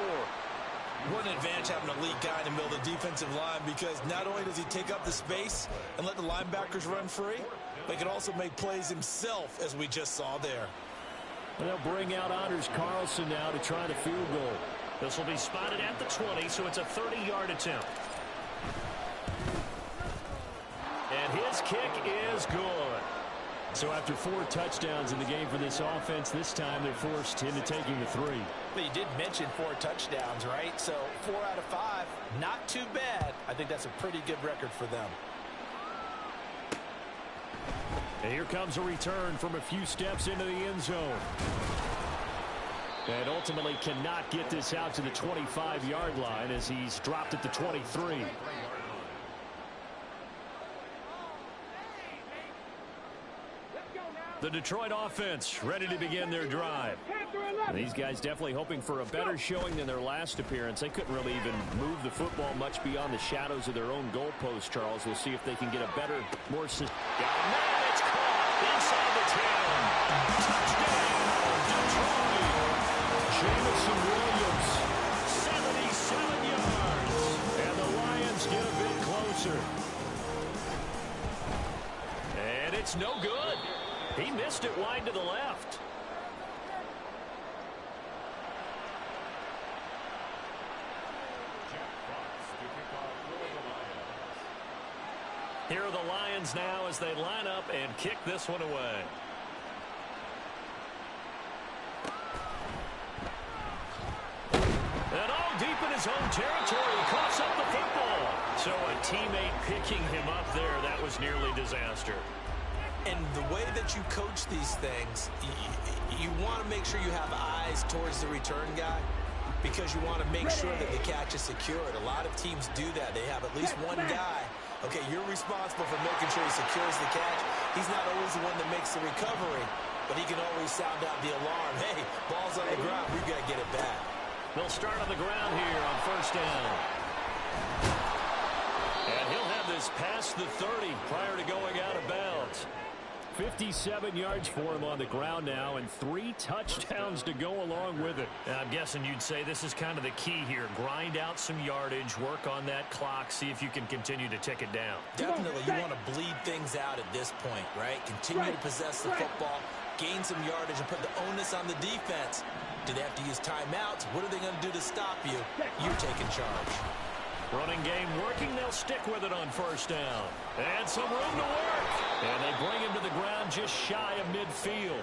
B: What an advantage having a lead guy in the middle of the defensive line, because not only does he take up the space and let the linebackers run free, but he can also make plays himself, as we just saw there.
A: And they'll bring out Anders Carlson now to try the field goal. This will be spotted at the 20, so it's a 30-yard attempt. And his kick is good. So after 4 touchdowns in the game for this offense, this time they're forced into taking the 3.
B: But you did mention 4 touchdowns, right? So 4 out of 5, not too bad. I think that's a pretty good record for them.
A: And here comes a return from a few steps into the end zone. And ultimately cannot get this out to the 25-yard line as he's dropped at the 23. The Detroit offense ready to begin their drive. And these guys definitely hoping for a better showing than their last appearance. They couldn't really even move the football much beyond the shadows of their own goalpost, Charles. We'll see if they can get a better, more... Got a man, it's caught inside the 10. Touchdown, Detroit. 77 yards. And the Lions get a bit closer. And it's no good. He missed it wide to the left. Here are the Lions now as they line up and kick this one away. And all deep in his own territory, he coughs up the football. So a teammate picking him up there, that was nearly disaster.
B: And the way that you coach these things, you want to make sure you have eyes towards the return guy because you want to make sure that the catch is secured. A lot of teams do that. They have at least one guy. Okay, you're responsible for making sure he secures the catch. He's not always the one that makes the recovery, but he can always sound out the alarm. Hey, ball's on the ground. We've got to get it back.
A: They'll start on the ground here on first down. And he'll have this past the 30 prior to going out of bounds. 57 yards for him on the ground now, and 3 touchdowns to go along with it. And I'm guessing you'd say this is kind of the key here. Grind out some yardage, work on that clock, see if you can continue to tick it down.
B: Definitely, you want to bleed things out at this point, right? Continue to possess the football, gain some yardage, and put the onus on the defense. Do they have to use timeouts? What are they going to do to stop you? You're taking charge.
A: Running game working. They'll stick with it on first down. And some room to work. And they bring him to the ground just shy of midfield.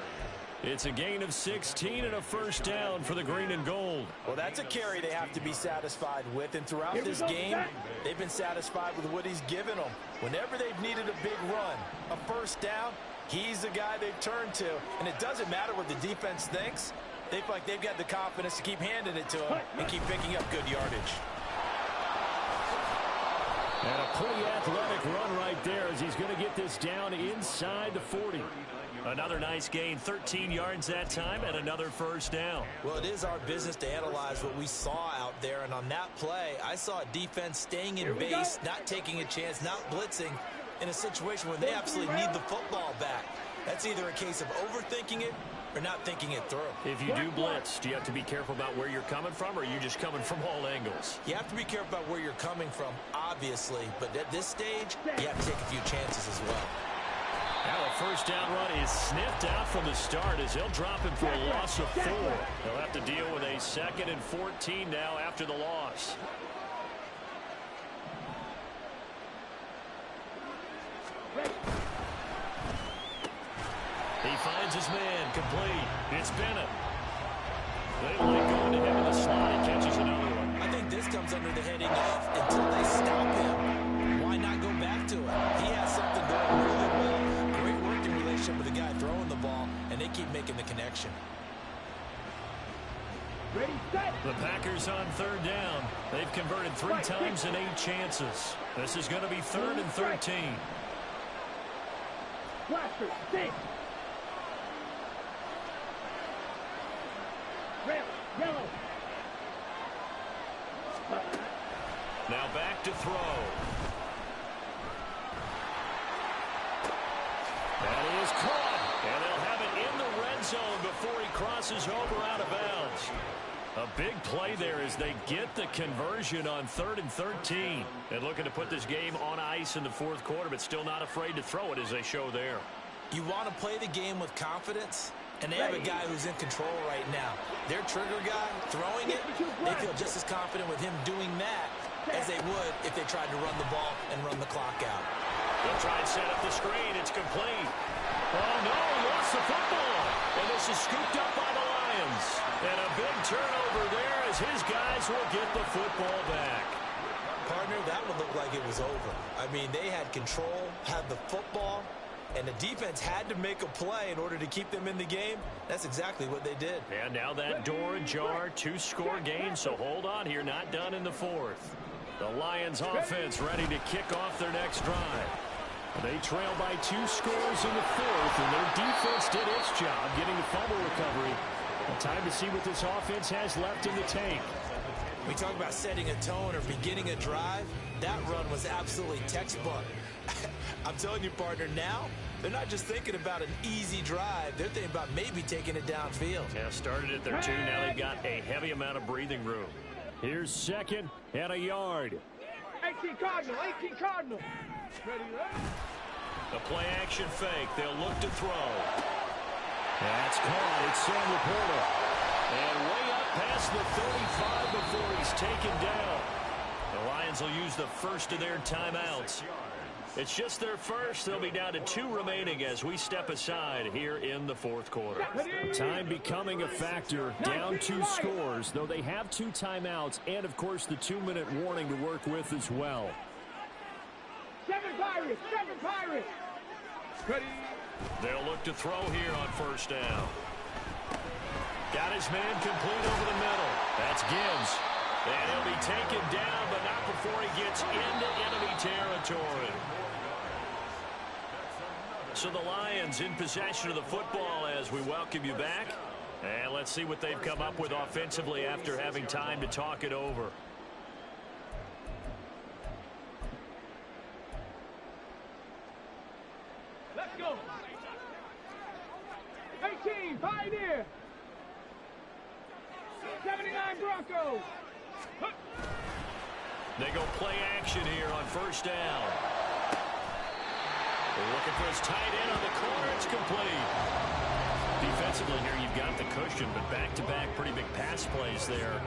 A: It's a gain of 16 and a first down for the green and gold.
B: Well, that's a carry they have to be satisfied with. And throughout this game, they've been satisfied with what he's given them. Whenever they've needed a big run, a first down, he's the guy they've turned to. And it doesn't matter what the defense thinks. They feel like they've got the confidence to keep handing it to him and keep picking up good yardage.
A: And a pretty athletic run right there as he's going to get this down inside the 40. Another nice gain, 13 yards that time, and another first down.
B: Well, it is our business to analyze what we saw out there, and on that play, I saw a defense staying in base, not taking a chance, not blitzing, in a situation where they absolutely need the football back. That's either a case of overthinking it or not thinking it through.
A: If you do blitz, do you have to be careful about where you're coming from, or are you just coming from all angles?
B: You have to be careful about where you're coming from, obviously, but at this stage, you have to take a few chances as well.
A: Now a first down run is sniffed out from the start as they'll drop him for a loss of 4. They'll have to deal with a 2nd and 14 now after the loss. He finds his man complete. It's Bennett. They like going to him in the slot. He catches another one.
B: I think this comes under the heading of until they stop him, why not go back to him? He has something going really well. Great working relationship with the guy throwing the ball, and they keep making the connection.
C: Ready, set.
A: The Packers on third down. They've converted 3 times in 8 chances. This is going to be 3rd and 13.
C: Blaster, six. Red, yellow.
A: Now back to throw. That is caught. And they'll have it in the red zone before he crosses over out of bounds. A big play there as they get the conversion on 3rd and 13. And looking to put this game on ice in the 4th quarter, but still not afraid to throw it as they show there.
B: You want to play the game with confidence, and they have a guy who's in control right now. Their trigger guy, throwing it, they feel just as confident with him doing that as they would if they tried to run the ball and run the clock out.
A: They'll try and set up the screen. It's complete. Oh, no, he lost the football. And this is scooped up by the Lions. And a big turnover there as his guys will get the football back.
B: Partner, that would look like it was over. I mean, they had control, had the football, and the defense had to make a play in order to keep them in the game. That's exactly what they did.
A: And now that door ajar, 2-score game, so hold on here, not done in the 4th. The Lions offense ready to kick off their next drive. They trail by 2 scores in the 4th, and their defense did its job getting the fumble recovery. Time to see what this offense has left in the tank.
B: We talk about setting a tone or beginning a drive. That run was absolutely textbook. I'm telling you, partner, now they're not just thinking about an easy drive. They're thinking about maybe taking it downfield.
A: Yeah, started at their 2. Now they've got a heavy amount of breathing room. Here's 2nd and a yard.
C: 18 Cardinal, 18 Cardinal. Ready,
A: The play action fake. They'll look to throw. That's caught. It's Sam Laporta. And way up past the 35 before he's taken down. The Lions will use the first of their timeouts. It's just their first. They'll be down to 2 remaining as we step aside here in the fourth quarter. Time becoming a factor. Down 2 scores, though they have 2 timeouts and, of course, the 2-minute warning to work with as well.
C: 7 Pirates! 7 Pirates! Ready?
A: They'll look to throw here on first down. Got his man complete over the middle. That's Gibbs. And he'll be taken down, but not before he gets into enemy territory. So the Lions in possession of the football as we welcome you back. And let's see what they've come up with offensively after having time to talk it over.
C: Let's go! 18, Pioneer! 79 Broncos!
A: They go play action here on first down. They're looking for his tight end on the corner. It's complete. Defensively here, you've got the cushion, but back-to-back pretty big pass plays there.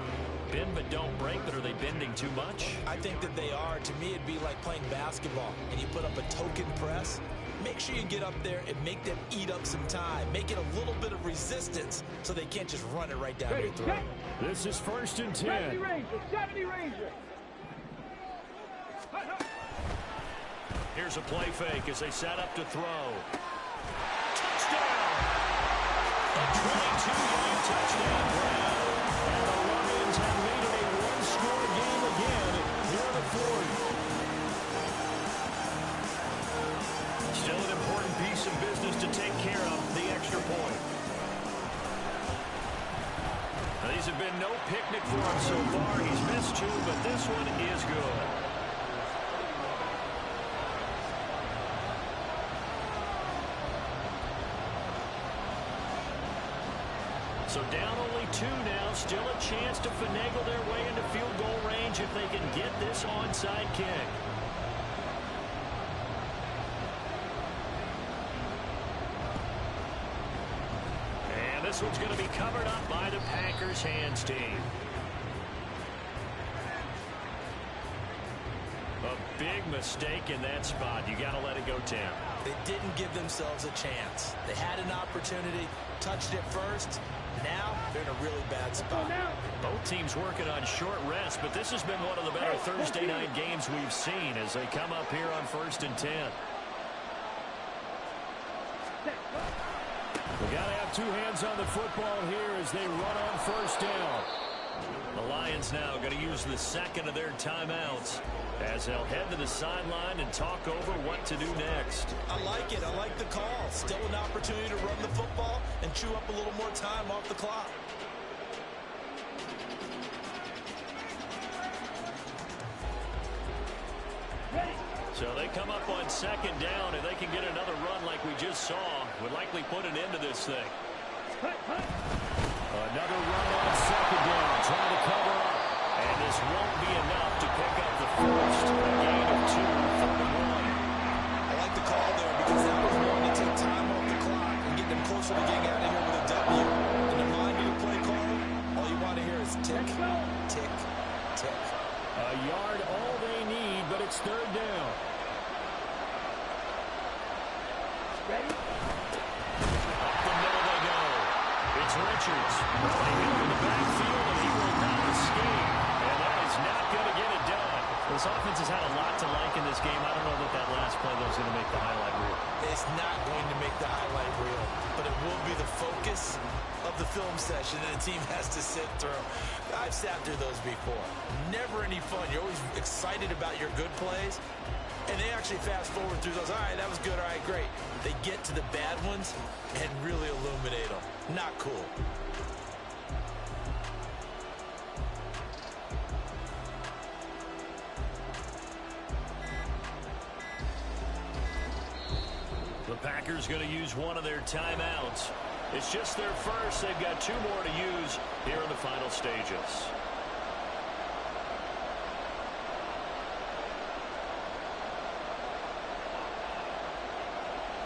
A: Bend but don't break, but are they bending too much?
B: I think that they are. To me, it'd be like playing basketball, and you put up a token press. Make sure you get up there and make them eat up some time. Make it a little bit of resistance so they can't just run it right down your throat.
A: This is 1st and 10.
C: 70 Ranger! 70 Ranger!
A: Here's a play fake as they set up to throw. Touchdown! A 22-yard touchdown grab. And the Lions have made it a one-score game again here in the fourth. Still an important piece of business to take care of, the extra point. Now, these have been no picnic for him so far. He's missed 2, but this one is good. So down only 2 now. Still a chance to finagle their way into field goal range if they can get this onside kick. And this one's going to be covered up by the Packers hands team. A big mistake in that spot. You got to let it go, Tim.
B: They didn't give themselves a chance. They had an opportunity, touched it first. Now they're in a really bad spot.
A: Both teams working on short rest, but this has been one of the better Thursday night games we've seen as they come up here on 1st and 10. We got to have 2 hands on the football here as they run on first down. The Lions now going to use the second of their timeouts as they'll head to the sideline and talk over what to do next.
B: I like it. I like the call. Still an opportunity to run the football and chew up a little more time off the clock.
A: So they come up on second down, and they can get another run like we just saw. Would likely put an end to this thing. Another run on second down, trying to cover up. And this won't be enough to pick up the first. A gain of 2, 31.
B: I like the call there because that was going to take time off the clock and get them closer to getting out of here with a W. And the mind-reading play call, all you want to hear is tick, tick, tick.
A: A yard all they need, but it's 3rd down.
C: Ready?
A: Up the middle they go. It's Richards. Running into the backfield, and he will not escape. And that is not going to get it done. This offense has had a lot to like in this game. I don't know that last play though is going to make the highlight reel.
B: It's not going to make the highlight reel, but it will be the focus of the film session that the team has to sit through. I've sat through those before. Never any fun. You're always excited about your good plays, and they actually fast forward through those. All right, that was good. All right, great. They get to the bad ones and really illuminate them. Not cool.
A: The Packers going to use one of their timeouts. It's just their first. They've got 2 more to use here in the final stages.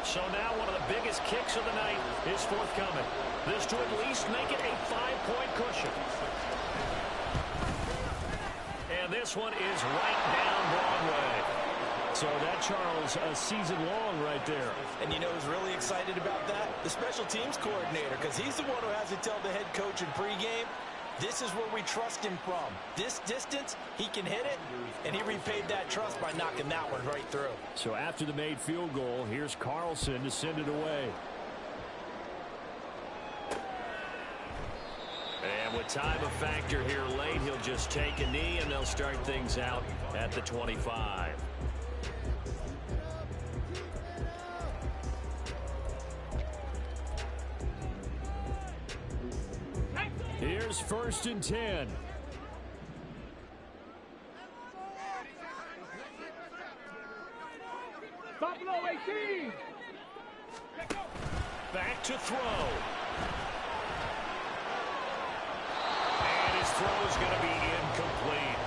A: So now one of the biggest kicks of the night is forthcoming. This to at least make it a 5-point cushion. And this one is right down Broadway. So that, Charles, a season long right there.
B: And you know who's really excited about that? The special teams coordinator, because he's the one who has to tell the head coach in pregame, this is where we trust him from. This distance, he can hit it, and he repaid that trust by knocking that one right through.
A: So after the made field goal, here's Carlson to send it away. And with time a factor here late, he'll just take a knee, and they'll start things out at the 25. Here's 1st and 10.
C: Buffalo 18.
A: Back to throw. And his throw is going to be incomplete.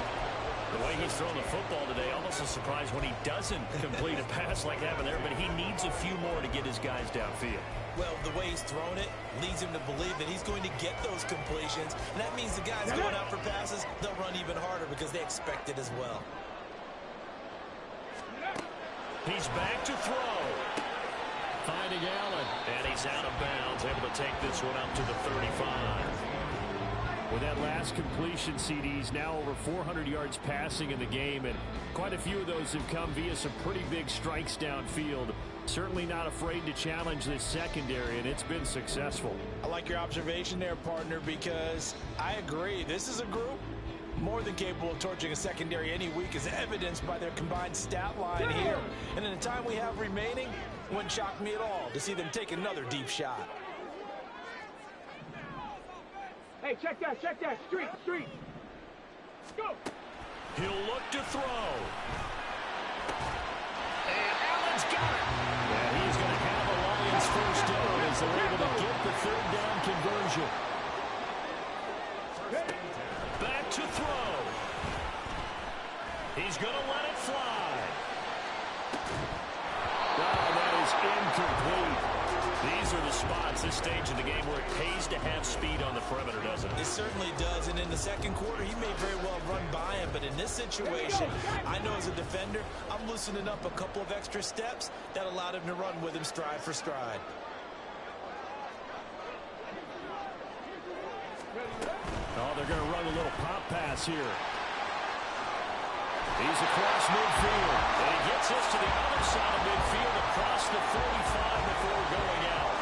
A: The way he's thrown the football today, almost a surprise when he doesn't complete a pass like that there, but he needs a few more to get his guys downfield.
B: Well, the way he's thrown it leads him to believe that he's going to get those completions. And that means the guys going out for passes, they'll run even harder because they expect it as well.
A: He's back to throw. Finding Allen. And he's out of bounds, able to take this one up to the 35. With that last completion, CDs now over 400 yards passing in the game, and quite a few of those have come via some pretty big strikes downfield. Certainly not afraid to challenge this secondary, and it's been successful.
B: I like your observation there, partner, because I agree. This is a group more than capable of torching a secondary any week, as evidenced by their combined stat line here. And in the time we have remaining, it wouldn't shock me at all to see them take another deep shot.
C: Hey, check that, street. Go.
A: He'll look to throw. And Allen's got it. And he's going to have a Lions first down as they're able to get the 3rd down conversion. Back to throw. He's going to let it fly. Wow, that is incomplete. These are the spots, this stage of the game, where it pays to have speed on the perimeter, doesn't it?
B: It certainly does, and in the second quarter, he may very well run by him, but in this situation, I know as a defender, I'm loosening up a couple of extra steps that allowed him to run with him stride for stride.
A: Oh, they're going to run a little pop pass here. He's across midfield, and he gets us to the other side of midfield across the 45 before going out.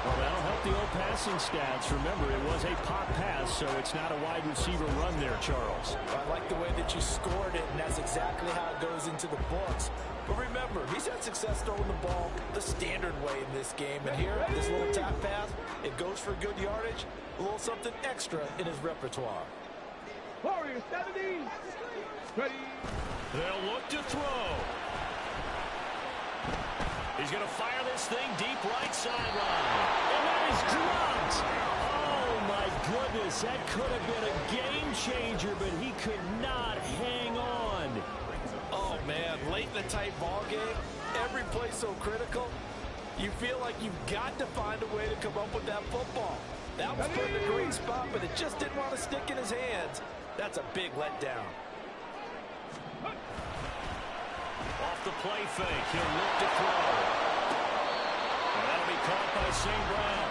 A: Well, that'll help the old passing stats. Remember, it was a pop pass, so it's not a wide receiver run there, Charles.
B: I like the way that you scored it, and that's exactly how it goes into the books. But remember, he's had success throwing the ball the standard way in this game. And here, this little tap pass, it goes for good yardage, a little something extra in his repertoire.
C: Warriors 70. Ready.
A: They'll look to throw. He's going to fire this thing deep right sideline. And that is dropped. Oh, my goodness. That could have been a game changer, but he could not hang on.
B: Oh, man, late in a tight ball game, every play so critical, you feel like you've got to find a way to come up with that football. That was put in a great spot, but it just didn't want to stick in his hands. That's a big letdown.
A: Off the play fake, he'll look to throw. And that'll be caught by St. Brown.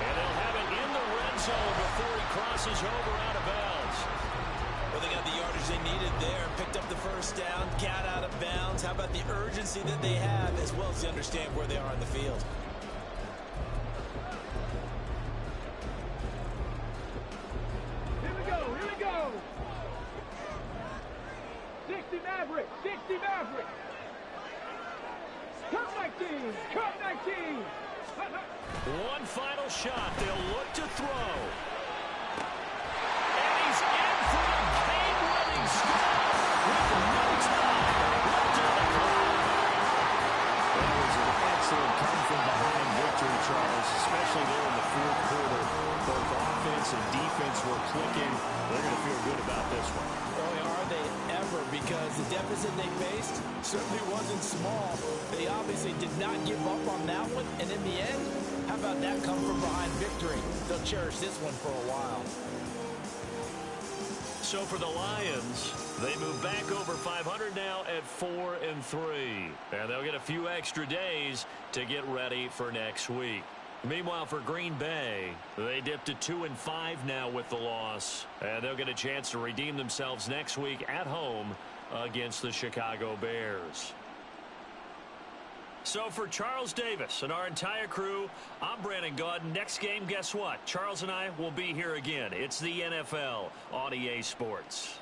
A: And they'll have it in the red zone before he crosses over out of bounds.
B: Well, they got the yardage they needed there, picked up the first down, got out of bounds. How about the urgency that they have, as well as to understand where they are on the field?
C: Here we go. 60 Maverick. Cut 19.
A: One final shot. They'll look to throw. And he's in for a game-winning stop with no time left in the clock. That was an excellent come-from-behind victory, Charles, especially there in the 4th quarter. Both offense and defense were clicking. They're going to feel good about this one.
B: Boy, are they ever, because the deficit they faced certainly wasn't small. They obviously did not give up on that one, and in the end, how about that come from behind victory? They'll cherish this one for a while.
A: So for the Lions, they move back over 500 now at 4-3. And they'll get a few extra days to get ready for next week. Meanwhile, for Green Bay, they dipped to 2-5 now with the loss. And they'll get a chance to redeem themselves next week at home against the Chicago Bears. So for Charles Davis and our entire crew, I'm Brandon Gaudin. Next game, guess what? Charles and I will be here again. It's the NFL on EA Sports.